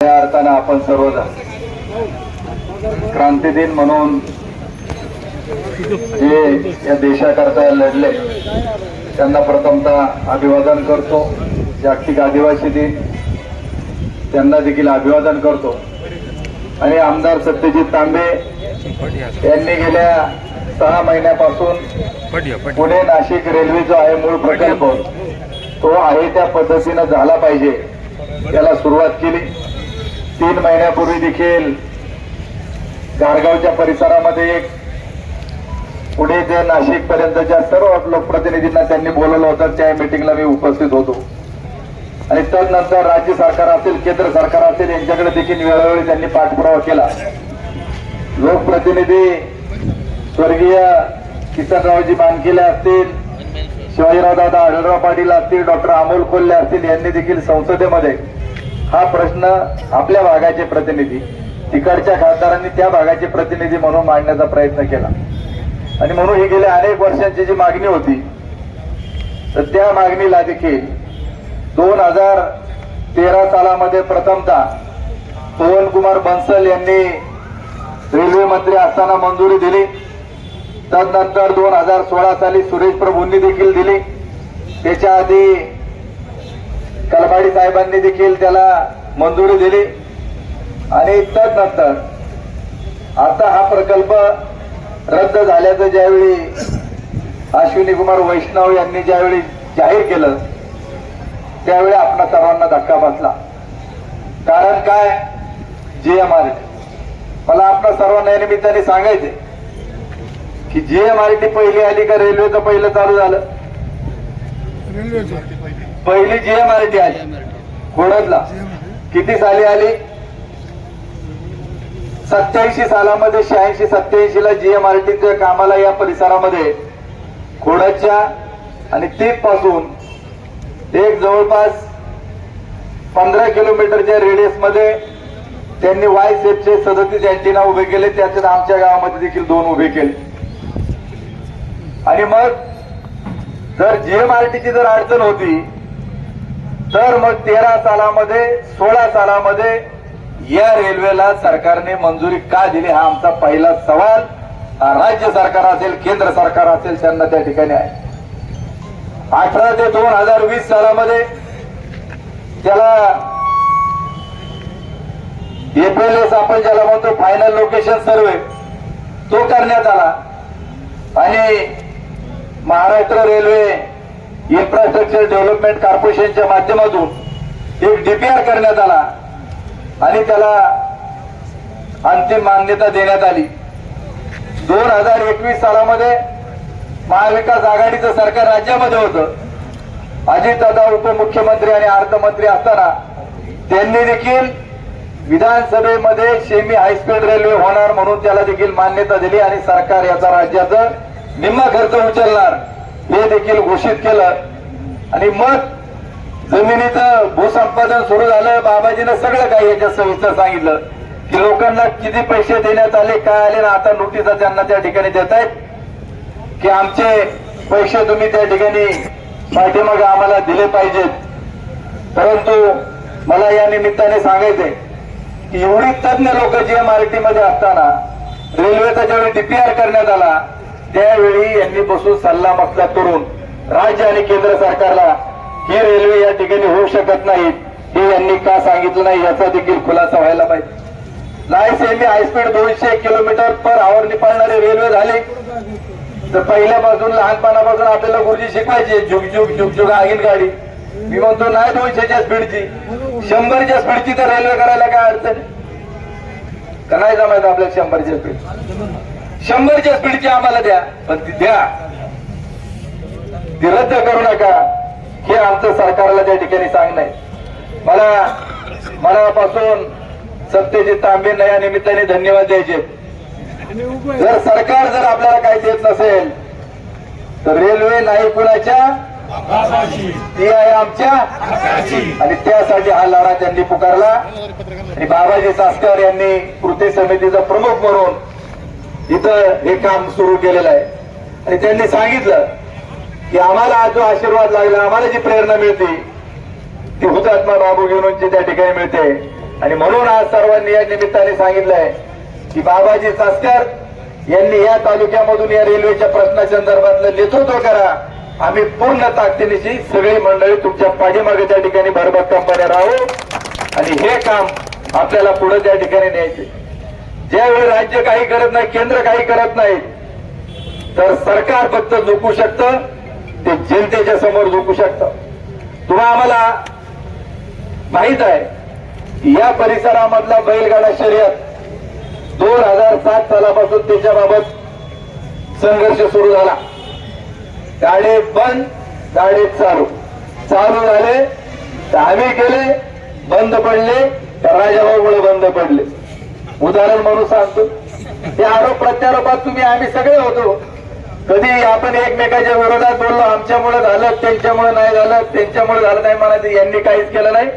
या अर्थानं आपण सर्वजण क्रांती दिन म्हणून जे या देशाकरता लढले त्यांना प्रथमतः अभिवादन करतो. जागतिक आदिवासी दिन त्यांना देखील अभिवादन करतो. आणि आमदार सत्यजित तांबे यांनी गेल्या 6 महिन्यापासून पुणे नाशिक रेल्वे जो आहे मूळ प्रकल्प तो आहे त्या पद्धतीनं झाला पाहिजे याला सुरुवात केली. 3 महिन्यापूर्वी देखील गारगावच्या परिसरामध्ये एक पुणे ते नाशिक पर्यंतच्या सर्व लोकप्रतिनिधींना त्यांनी बोलवलं होतं. त्या मीटिंगला मी उपस्थित होतो. आणि त्यानंतर राज्य सरकार असेल केंद्र सरकार असेल यांच्याकडे देखील वेळोवेळी त्यांनी पाठपुरावा केला. लोकप्रतिनिधी स्वर्गीय किसनरावजी मानकेले असतील, शिवाजीराव दादा आढळराव पाटील असतील, डॉक्टर अमोल कोल्हे असतील यांनी देखील संसदेमध्ये हा प्रश्न आपल्या भागाचे प्रतिनिधी तिकडच्या खासदारांनी त्या भागाचे प्रतिनिधी म्हणून मांडण्याचा प्रयत्न केला. आणि म्हणून ही गेल्या अनेक वर्षांची जी मागणी होती तर त्या मागणीला देखील 2013 सालामध्ये प्रथमतः पवन कुमार बन्सल यांनी रेल्वे मंत्री असताना मंजुरी दिली. तदनंतर 2016 साली सुरेश प्रभूंनी देखील दिली. त्याच्या आधी कलमाडी साहेबांनी देखील त्याला मंजुरी दिली. आणि तदनंतर आता हा प्रकल्प रद्द झाल्याचं ज्यावेळी अश्विनी कुमार वैष्णव यांनी ज्यावेळी जाहीर केलं त्यावेळी आपल्या सर्वांना धक्का बसला. कारण काय, जीएमआरटी. मला आपल्या सर्वांना या निमित्ताने सांगायचे की जीएमआरटी पहिली आली का रेल्वेचं पहिलं चालू झालं? पहिली जीएमआरटी आली खोडदला. किती साली आली? 87 सालामध्ये 86-87 ला जीएमआरटीच्या कामाला या परिसरामध्ये खोडदच्या आणि तीप पासून एक जवळपास 15 किलोमीटरच्या रेडियस मध्ये त्यांनी वाय सेफचे 37 अँटिना उभे केले. त्याच्यात आमच्या गावामध्ये देखील 2 उभे केले. आणि मग जर जीएमआरटीची जर अडचण होती तर मग 13 सालामध्ये 16 सालामध्ये या रेल्वेला सरकारने मंजुरी का दिली हा आमचा पहिला सवाल राज्य सरकार असेल केंद्र सरकार असेल त्यांना त्या ठिकाणी आहे. 18 ते 2020 सालामध्ये त्याला एपीएलएस आपण ज्याला म्हणतो फायनल लोकेशन सर्वे तो करण्यात आला. आणि महाराष्ट्र रेल्वे इन्फ्रास्ट्रक्चर डेव्हलपमेंट कॉर्पोरेशनच्या माध्यमातून एक डीपीआर करण्यात आला आणि त्याला अंतिम मान्यता देण्यात आली. 2021 सालामध्ये महाविकास आघाडीचं सरकार राज्यामध्ये होतं. अजितदादा उपमुख्यमंत्री आणि अर्थमंत्री असताना त्यांनी देखील विधानसभेमध्ये सेमी हायस्पीड रेल्वे होणार म्हणून त्याला देखील मान्यता दिली आणि सरकार याचा राज्याचा निम्मा खर्च उचलणार हे देखील घोषित केलं. आणि मग जमिनीचं भूसंपादन सुरू झालं. बाबाजीनं सगळं काही याच्यात सविस्तर सांगितलं की लोकांना किती पैसे देण्यात आले काय आले ना. आता नोटिसा त्यांना त्या ठिकाणी देत आहेत की आमचे पैसे तुम्ही त्या ठिकाणी पाठीमागे आम्हाला दिले पाहिजेत. परंतु मला या निमित्ताने सांगायचंय की एवढी तज्ञ लोक जीएमआरटी मध्ये असताना रेल्वेचा ज्यावेळी डीपीआर करण्यात आला त्यावेळी यांनी बसून सल्ला मसला करून राज्य आणि केंद्र सरकारला ही रेल्वे या ठिकाणी होऊ शकत नाही हे यांनी का सांगितलं नाही याचा देखील खुलासा व्हायला पाहिजे. नाही semi high speed 200 kilometre per hour निपाळणारी रेल्वे झाली तर पहिल्यापासून लहानपणापासून आपल्याला गुरुजी शिकवायचे झुकझुक झुकझुक आगीन गाडी. मी म्हणतो नाही 200च्या स्पीडची 100च्या स्पीडची तर रेल्वे करायला काय अडचण का नाही जमायचं आपल्याला 100च्या स्पीड 100च्या स्पीडची आम्हाला द्या पण ती द्या ती रद्द करू नका हे आमचं सरकारला त्या ठिकाणी सांगणं आहे. मला मनापासून सत्यजित तांबेंना या निमित्ताने धन्यवाद द्यायचे. जर सरकार जर आपल्याला काही देत नसेल तर रेल्वे नाही कुणाच्या ती आहे आमच्या आणि त्यासाठी हा लढा त्यांनी पुकारला. आणि बाबाजी सासकर यांनी कृती समितीचा प्रमुख म्हणून इथं हे काम सुरू केलेलं आहे. आणि त्यांनी सांगितलं की आम्हाला जो आशीर्वाद लागला आम्हाला जी प्रेरणा मिळते ती हुतात्मा बाबू घेऊनची त्या ठिकाणी मिळते. आणि म्हणून आज सर्वांनी या निमित्ताने सांगितलंय की बाबाजी चासकर यांनी या तालुक्यामधून या रेल्वेच्या प्रश्नासंदर्भातलं नेतृत्व करा. आम्ही पूर्ण ताकदीनिशी सगळी मंडळी तुमच्या पाठीमागे त्या ठिकाणी भरभक्कमपणे राहू आणि हे काम आपल्याला पुढे त्या ठिकाणी न्यायचे. ज्यावेळी राज्य काही करत नाही, केंद्र काही करत नाही, तर सरकार फक्त झुकू शकतं, ते जनतेच्या समोर झुकू शकतं. तुम्हा आम्हाला माहित आहे या परिसरामधला बैलगाडा शर्यत 2007 सालापासून त्याच्याबाबत संघर्ष सुरू झाला. गाडे बंद, गाडे चालू झाले तर आम्ही केले, बंद पडले तर राजाभाऊमुळे बंद पडले. उदाहरण म्हणून सांगतो, ते आरोप प्रत्यारोपात तुम्ही आम्ही सगळे होतो. कधी आपण एकमेकाच्या विरोधात बोललो, आमच्यामुळे झालं, त्यांच्यामुळे नाही झालं, त्यांच्यामुळे झालं नाही म्हणायचं, यांनी काहीच केलं नाही.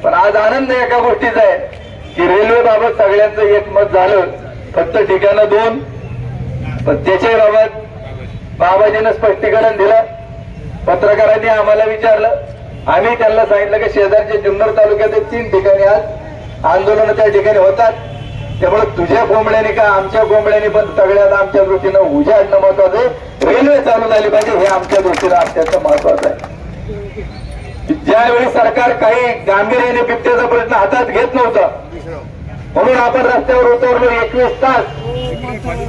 पण आज आनंद एका गोष्टीचा आहे की रेल्वे बाबत सगळ्यांचं एकमत झालं. फक्त ठिकाणं 2, पण त्याच्या बाबत बाबाजीनं स्पष्टीकरण दिलं. पत्रकारांनी आम्हाला विचारलं, आम्ही त्यांना सांगितलं की शेजारच्या जुन्नर तालुक्यात 3 ठिकाणी आज आंदोलन त्या ठिकाणी होतात. त्यामुळे तुझ्या कोंबड्याने का आमच्या कोंबड्याने पण सगळ्यात आमच्या दृष्टीनं उजाडणं महत्वाचं आहे. रेल्वे चालू झाली पाहिजे हे आमच्या दृष्टीनं अत्यंत महत्वाचं आहे. ज्यावेळी सरकार काही गांभीर्याने बिबट्याचा प्रश्न हातात घेत नव्हता म्हणून आपण रस्त्यावर उतरलो. 21 तास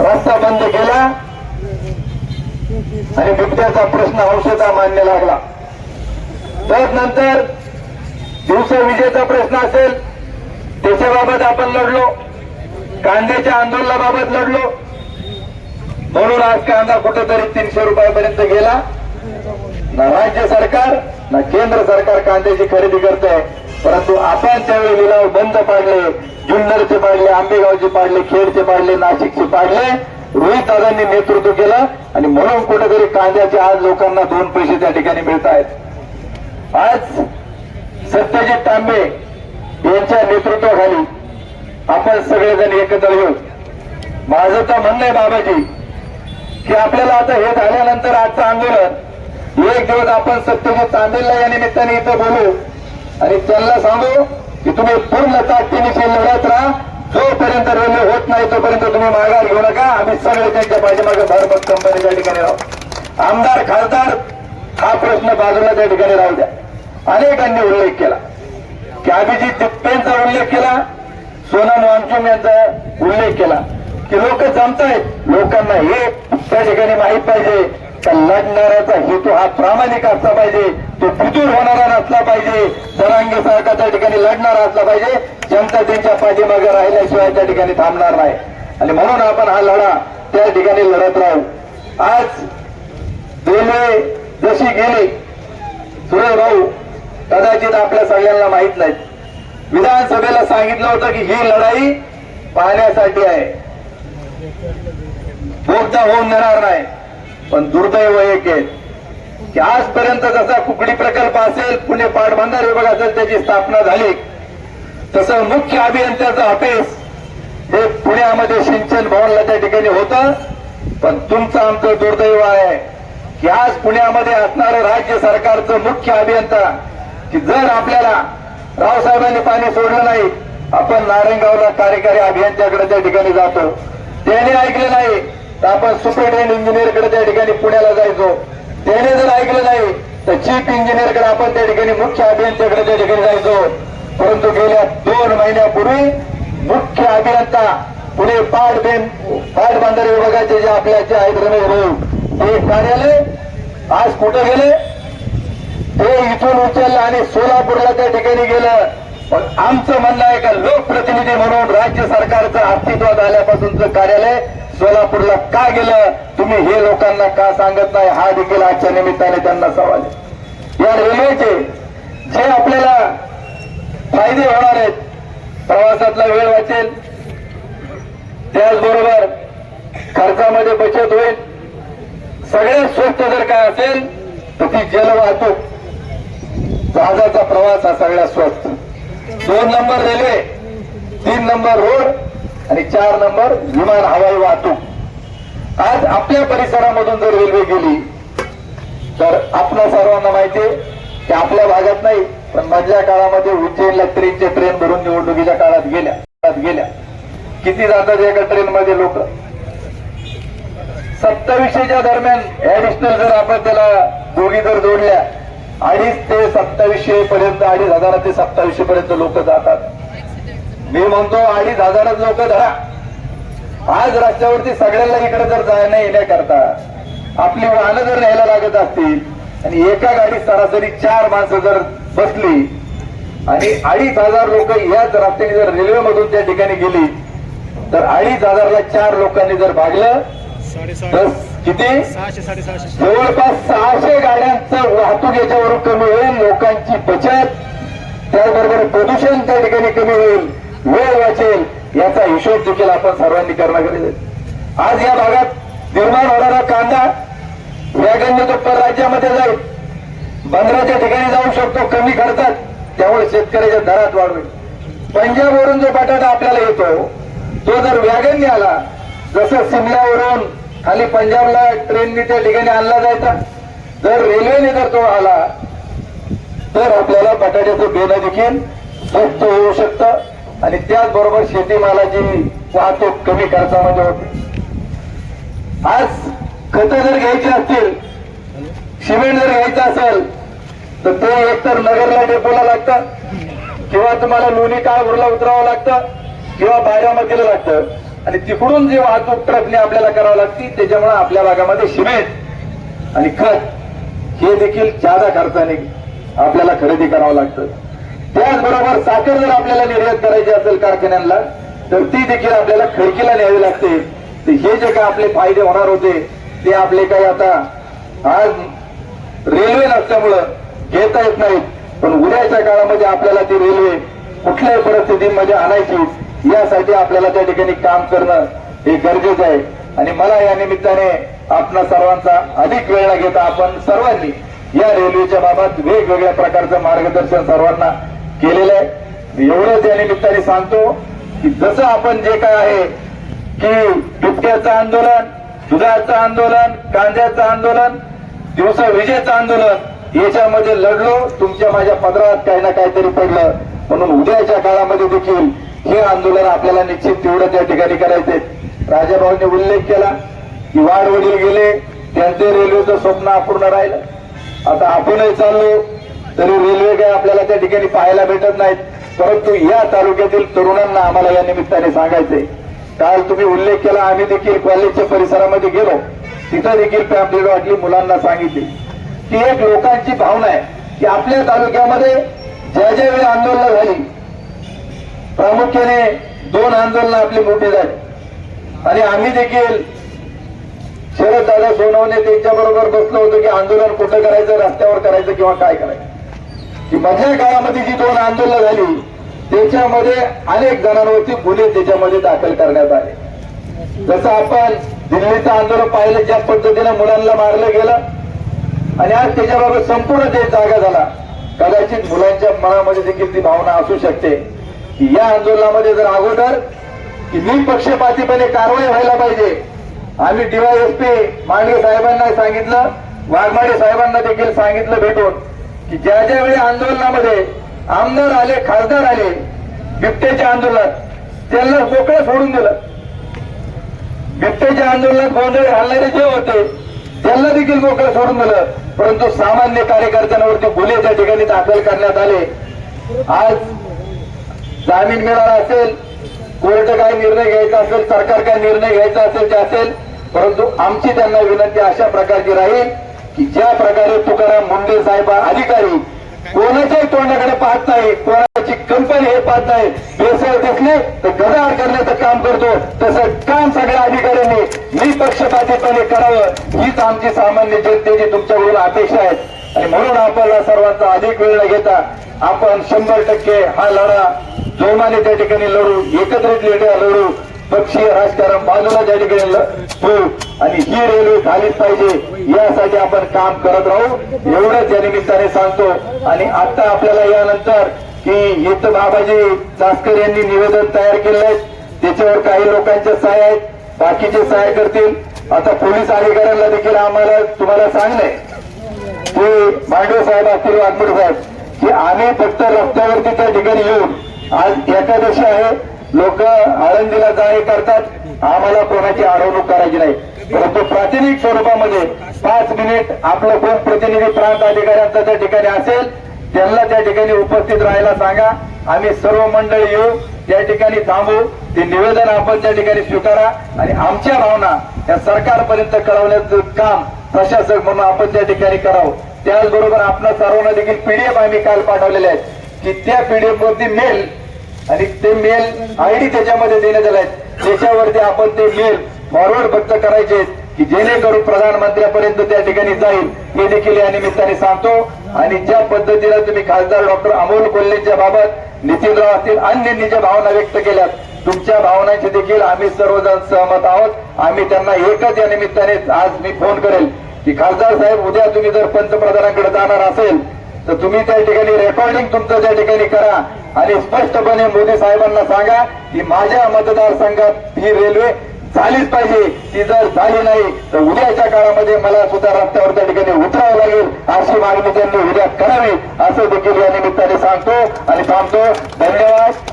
रस्ता बंद केला आणि बिबट्याचा प्रश्न औषधा मान्य लागला. त्यानंतर दिवसा विजेचा प्रश्न असेल त्याच्याबाबत आपण लढलो, कांद्याच्या आंदोलनाबाबत लढलो. म्हणून आज कांदा कुठेतरी 300 रुपयापर्यंत गेला. ना राज्य सरकार ना केंद्र सरकार कांद्याची खरेदी करत आहे, परंतु आपण त्यावेळी लिलाव बंद पाडले. जुन्नरचे पाडले, आंबेगावचे पाडले, खेडचे पाडले, नाशिकचे पाडले. रोहित दादांनी नेतृत्व केलं आणि म्हणून कुठेतरी कांद्याचे आज लोकांना 2 पैसे त्या ठिकाणी मिळत आहेत. आज सत्यजित तांबे यांच्या नेतृत्वाखाली आपण सगळेजण एकत्र येऊ. माझं तर म्हणणं आहे बाबाजी की आपल्याला आता हे झाल्यानंतर आजचं आंदोलन 1 दिवस आपण सत्यजित तांबेला या निमित्ताने इथं बोलू आणि त्यांना सांगू की तुम्ही पूर्ण ताकदीनिशी लढत राहा. जोपर्यंत रेल्वे होत नाही तोपर्यंत तुम्ही माघार घेऊ नका. आम्ही सगळे त्यांच्या पाठीमागे भरभक्कमपणे त्या ठिकाणी राहू. आमदार खासदार हा प्रश्न बाजूला त्या ठिकाणी राहू द्या. अनेकांनी उल्लेख केला की अभिजित दिप्पेंचा उल्लेख केला, सोनम वांगचुक यांचा उल्लेख केला की लोक जमतायत. लोकांना हे त्या ठिकाणी माहित पाहिजे का लढणाऱ्याचा हेतू हा प्रामाणिक असला पाहिजे, तो फितूर होणारा नसला पाहिजे, जरांगे सारखा त्या ठिकाणी लढणारा असला पाहिजे. जनता त्यांच्या पाठीमागे राहिल्याशिवाय त्या ठिकाणी थांबणार नाही आणि म्हणून आपण हा लढा त्या ठिकाणी लढत राहू. आज रेल्वे जशी गेली, सुरेश भाऊ कदाचित आपल्या सगळ्यांना माहित नाही, विधानसभेला सांगितलं होतं की ही लढाई पाहण्यासाठी आहे, बोगदा होऊन देणार नाही. पण दुर्दैव एक आहे की आजपर्यंत जसा कुकडी प्रकल्प असेल, पुणे पाटबंधारे विभाग असेल, त्याची स्थापना झाली, तसं मुख्य अभियंत्याचं ऑफिस हे पुण्यामध्ये सिंचन भवनला त्या ठिकाणी होतं. पण तुमचं आमचं दुर्दैव आहे की आज पुण्यामध्ये असणारं राज्य सरकारचं मुख्य अभियंता की जर आपल्याला रावसाहेबांनी पाणी सोडलं नाही, आपण नारायणगावला कार्यकारी अभियंत्याकडे त्या ठिकाणी जातो. त्याने ऐकलं नाही तर आपण सुपरिटेंडेंट इंजिनियरकडे त्या ठिकाणी पुण्याला जायचो. त्याने जर ऐकलं नाही तर चीफ इंजिनियरकडे आपण त्या ठिकाणी मुख्य अभियंत्याकडे त्या ठिकाणी जायचो. परंतु गेल्या 2 महिन्यापूर्वी मुख्य अभियंता पुणे पाटबंधारे विभागाचे जे आपल्या आहेत रमेश भाऊ, ते कार्यालय आज कुठं गेले, ते इथून उचललं आणि सोलापूरला त्या ठिकाणी गेलं. पण आमचं म्हणणं आहे का लोकप्रतिनिधी म्हणून राज्य सरकारचं अस्तित्वात आल्यापासूनचं कार्यालय सोलापूरला का गेलं, तुम्ही हे लोकांना का सांगत नाही, हा देखील आजच्या निमित्ताने त्यांना सवाल आहे. या रेल्वेचे जे आपल्याला फायदे होणार आहेत, प्रवासातला वेळ वाचेल, त्याचबरोबर खर्चामध्ये बचत होईल. सगळ्यात स्वस्त जर काय असेल तर ती जलवाहतूक, जहाजाचा प्रवास हा सगळ्यात स्वस्त. 2 नंबर रेल्वे, 3 नंबर रोड आणि 4 नंबर विमान हवाई वाहतूक. आज आपल्या परिसरामधून जर रेल्वे गेली तर आपल्या सर्वांना माहिती आहे की आपल्या भागात नाही पण मधल्या काळामध्ये उज्जैनला ट्रेन भरून निवडणुकीच्या काळात गेल्या किती जातात एका ट्रेन मध्ये लोक? 2700च्या दरम्यान ऍडिशनल जर आपण त्याला दोघी जर जोडल्या 2,500 ते 2700 पर्यंत, 2,500 ते 2700 पर्यंत लोक जातात. मी म्हणतो 2,500 लोक धरा. आज रस्त्यावरती सगळ्यांना इकडे जर जाणं येण्याकरता आपली वाहनं जर न्यायला लागत असतील आणि एका गाडीत सरासरी 4 माणसं जर बसली आणि 2,500 लोक याच रस्त्याने जर रेल्वे मधून त्या ठिकाणी गेली तर 2,500ला 4 लोकांनी जर भागलं तर किती? जवळपास 600 गाड्यांचं वाहतूक याच्यावरून कमी होईल, लोकांची बचत, त्याचबरोबर प्रदूषण त्या ठिकाणी कमी होईल, वेळ वाचेल, याचा हिशोब देखील आपण सर्वांनी करणं गरजेचं आहे. आज या भागात निर्माण होणारा कांदा वॅगनने तो परराज्यामध्ये जाईल, बंदराच्या ठिकाणी जाऊ शकतो कमी खर्चात, त्यामुळे शेतकऱ्याच्या दरात वाढ होईल. पंजाबवरून जो बटाटा आपल्याला येतो तो जर वॅगनने आला, जसं सिमल्यावरून खाली पंजाबला ट्रेनने त्या ठिकाणी आणला जायचा, जर रेल्वेने जर तो आला तर आपल्याला बटाट्याचं बेन देखील स्वस्त होऊ शकतं आणि त्याचबरोबर शेतीमालाची वाहतूक कमी खर्चामध्ये होते. आज खतं जर घ्यायची असतील, सिमेंट जर घ्यायचं असेल तर ते एकतर नगरला डेपोला लागतं किंवा तुम्हाला लोणी काळभोरला उतरावं लागतं किंवा बारामतीला लागतं आणि तिकडून जी वाहतूक ट्रकने आपल्याला करावं लागते, त्याच्यामुळे आपल्या भागामध्ये सिमेंट आणि खत हे देखील जादा खर्चाने आपल्याला खरेदी करावं लागतं. त्याचबरोबर साखर जर आपल्याला निर्यात करायची असेल कारखान्यांना तर ती देखील आपल्याला खडकीला न्यावी लागते. तर हे जे काय आपले फायदे होणार होते ते आपले काही आता आज रेल्वे नसल्यामुळं घेता येत नाहीत, पण उद्याच्या काळामध्ये आपल्याला ती रेल्वे कुठल्याही परिस्थितीमध्ये आणायची, यासाठी आपल्याला त्या ठिकाणी काम करणं हे गरजेचं आहे. आणि मला या निमित्ताने आपणा सर्वांचा अधिक वेळ न घेता आपण सर्वांनी या रेल्वेच्या बाबत वेगवेगळ्या प्रकारचं मार्गदर्शन सर्वांना केलेलं आहे. एवढंच या निमित्ताने सांगतो की जसं आपण जे काय आहे की बिबट्याचं आंदोलन, दुधाचं आंदोलन, कांद्याचं आंदोलन, दिवसा विजेचं आंदोलन याच्यामध्ये लढलो, तुमच्या माझ्या पदरात काही ना काहीतरी पडलं, म्हणून उद्याच्या काळामध्ये देखील हे आंदोलन आपल्याला निश्चित तेवढं त्या ठिकाणी करायचे. राजाभाऊंनी उल्लेख केला की वाडवडील गेले, त्यांचे रेल्वेचं स्वप्न अपूर्ण राहिलं. आता आपणही चाललो तरी रेल्वे काय आपल्याला त्या ठिकाणी पाहायला भेटत नाहीत, परंतु या तालुक्यातील तरुणांना आम्हाला या निमित्ताने सांगायचंय. काल तुम्ही उल्लेख केला, आम्ही देखील कॉलेजच्या परिसरामध्ये गेलो, तिथं देखील पॅम्पलेट वाटली, मुलांना सांगितली की एक लोकांची भावना आहे की आपल्या तालुक्यामध्ये ज्या ज्या वेळी आंदोलनं झाली, प्रामुख्याने 2 आंदोलनं आपली मोठी झाली आणि आम्ही देखील शरददादा सोनवणे त्यांच्याबरोबर बसलो होतो की आंदोलन कुठं करायचं, रस्त्यावर करायचं किंवा काय करायचं. की मधल्या काळामध्ये जी 2 आंदोलनं झाली त्याच्यामध्ये अनेक जणांवरती गुन्हे त्याच्यामध्ये दाखल करण्यात आले. जसं आपण दिल्लीचं आंदोलन पाहिलं, ज्या पद्धतीने मुलांना मारलं गेलं आणि आज त्याच्याबाबत संपूर्ण देश जागा झाला. कदाचित मुलांच्या मनामध्ये देखील ती भावना असू शकते की या आंदोलनामध्ये जर अगोदर की निपक्षपातीपणे कारवाई व्हायला पाहिजे. आम्ही DYSP मांडगे साहेबांना सांगितलं, वाघमारे साहेबांना देखील सांगितलं भेटून की ज्या ज्या वेळी आंदोलनामध्ये आमदार आले, खासदार आले बिबट्याच्या आंदोलनात, त्यांना मोकळं सोडून दिलं. बिबट्याच्या आंदोलनात गोंधळ घालणारे जे होते त्यांना देखील मोकळं सोडून दिलं, परंतु सामान्य कार्यकर्त्यांवरती गुन्हे त्या ठिकाणी दाखल करण्यात आले. आज जामीन मिळाला असेल, कोर्ट काय निर्णय घ्यायचा असेल, सरकार काय निर्णय घ्यायचा असेल ते असेल, परंतु आमची त्यांना विनंती अशा प्रकारची राहील की ज्या प्रकारे तुकाराम मुंडे साहेब अधिकारी कोणाच्याही तोंडाकडे पाहत नाही, कोणाची कंपनी हे पाहत नाही, बेसळ दिसले तर गदार करण्याचं काम करतो, तसं काम सगळ्या अधिकाऱ्यांनी निपक्षपातीपणे करावं हीच आमची सामान्य जनतेची तुमच्याकडून अपेक्षा आहे. आणि म्हणून आपल्याला सर्वांचा अधिक वेळ न घेता आपण 100% हा लढा जोमाने त्या ठिकाणी लढू, एकत्रित लढू, पक्षीय राजकारण बाजूला त्या ठिकाणी लढू आणि ही रेल्वे झालीच पाहिजे यासाठी आपण काम करत राहू, एवढंच या निमित्ताने सांगतो. आणि आता आपल्याला यानंतर की इथं बाबाजी चासकर यांनी निवेदन तयार केलं आहे, त्याच्यावर काही लोकांच्या सह्या आहेत, बाकीचे सह्या करतील. आता पोलीस अधिकाऱ्यांना देखील आम्हाला तुम्हाला सांगणं आहे की मांडवे साहेब असतील, वाघमोडे साहेब की आम्ही फक्त रस्त्यावरती त्या ठिकाणी येऊन, आज एकादशी आहे, लोक आळंदीला जाणे करतात, आम्हाला कोणाची अडवणूक करायची नाही, परंतु प्रातिनिधिक स्वरूपामध्ये 5 मिनिट आपलं कोण प्रतिनिधी प्रांत अधिकाऱ्यांचा त्या ठिकाणी असेल त्यांना त्या ठिकाणी उपस्थित राहायला सांगा. आम्ही सर्व मंडळी येऊ, त्या ठिकाणी थांबू, ते निवेदन आपण त्या ठिकाणी स्वीकारा आणि आमच्या भावना या सरकारपर्यंत कळवण्याचं काम प्रशासक म्हणून आपण त्या ठिकाणी करावं. त्याचबरोबर आपल्या सर्वांना देखील पीडीएफ आम्ही काल पाठवलेले आहेत की त्या पीडीएफ वरती मेल आणि ते मेल आयडी त्याच्यामध्ये देण्यात आले आहेत, त्याच्यावरती आपण ते मेल फॉरवर्ड फक्त करायचे की जेणेकरून प्रधानमंत्र्यापर्यंत त्या ठिकाणी जाईल, हे देखील या निमित्ताने सांगतो. आणि ज्या पद्धतीने तुम्ही खासदार डॉक्टर अमोल कोल्हेच्या बाबत नितीनराव असतील अन्यांनी ज्या भावना व्यक्त केल्यात, तुमच्या भावनांची देखील आम्ही सर्वजण सहमत आहोत. आम्ही त्यांना एकच या निमित्ताने आज मी फोन करेल की खासदार साहेब, उद्या तुम्ही जर पंतप्रधानांकडे जाणार असेल तर तुम्ही त्या ठिकाणी रेकॉर्डिंग तुमचं त्या ठिकाणी करा आणि स्पष्टपणे मोदी साहेबांना सांगा की माझ्या मतदारसंघात ही रेल्वे झालीच पाहिजे, ती जर झाली नाही तर उद्याच्या काळामध्ये मला सुद्धा रस्त्यावर त्या ठिकाणी उतरावं लागेल, अशी मागणी त्यांनी उद्या करावी, असं देखील या निमित्ताने सांगतो आणि थांबतो. धन्यवाद.